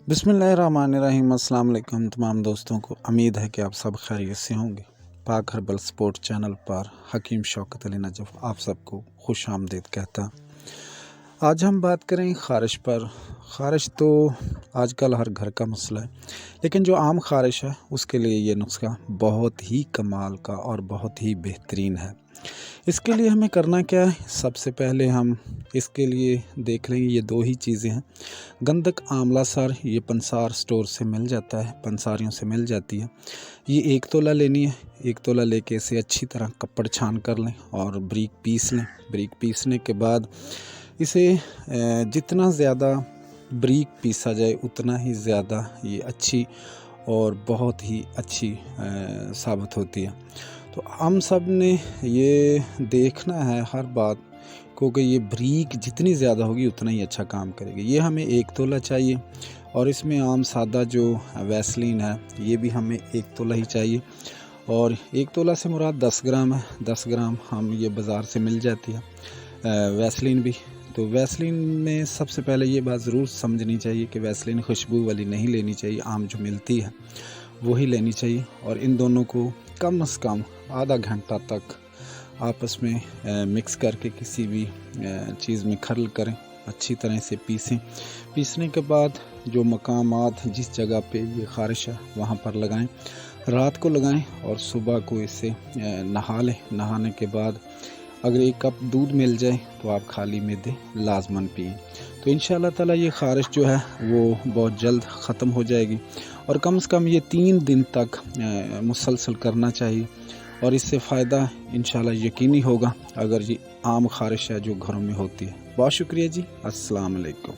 बिस्मिल्लाहिर्रहमानिर्रहीम। अस्सलाम वालेकुम तमाम दोस्तों को। उम्मीद है कि आप सब खैरियत से होंगे। पाक हर्बल स्पोर्ट चैनल पर हकीम शौकत अली नजफ़ आप सबको खुश आमदीद कहता। आज हम बात करें ख़ारिश पर। ख़ारिश तो आजकल हर घर का मसला है, लेकिन जो आम ख़ारिश है उसके लिए ये नुस्खा बहुत ही कमाल का और बहुत ही बेहतरीन है। इसके लिए हमें करना क्या है, सबसे पहले हम इसके लिए देख लेंगे ये दो ही चीज़ें हैं। गंधक आंवला सार, ये पंसार स्टोर से मिल जाता है, पंसारियों से मिल जाती है। ये 1 तोला लेनी है। 1 तोला लेके इसे अच्छी तरह कपड़ छान कर लें और बारीक पीस लें। बारीक पीसने के बाद इसे जितना ज़्यादा बारीक पीसा जाए उतना ही ज़्यादा ये अच्छी और बहुत ही अच्छी साबित होती है। तो हम सब ने ये देखना है हर बात, क्योंकि ये बारीक जितनी ज़्यादा होगी उतना ही अच्छा काम करेगी। ये हमें 1 तोला चाहिए और इसमें आम सादा जो वैसलीन है ये भी हमें 1 तोला ही चाहिए। और 1 तोला से मुराद 10 ग्राम है। 10 ग्राम हम ये बाज़ार से मिल जाती है वैसलीन भी। तो वैसलीन में सबसे पहले ये बात ज़रूर समझनी चाहिए कि वैसलीन खुशबू वाली नहीं लेनी चाहिए, आम जो मिलती है वही लेनी चाहिए। और इन दोनों को कम से कम आधा घंटा तक आपस में मिक्स करके किसी भी चीज़ में खरल करें, अच्छी तरह से पीसें। पीसने के बाद जो मकामात जिस जगह पे ये ख़ारिश है वहाँ पर लगाएं, रात को लगाएं और सुबह को इसे नहा लें। नहाने के बाद अगर 1 कप दूध मिल जाए तो आप खाली मैदे लाजमन पिएं। तो इंशाअल्लाह ताला ये ख़ारिश जो है वो बहुत जल्द ख़त्म हो जाएगी। और कम से कम ये 3 दिन तक मुसलसल करना चाहिए और इससे फ़ायदा इंशाअल्लाह यकीनी होगा अगर ये आम ख़ारिश है जो घरों में होती है। बहुत शुक्रिया जी। अस्सलाम वालेकुम।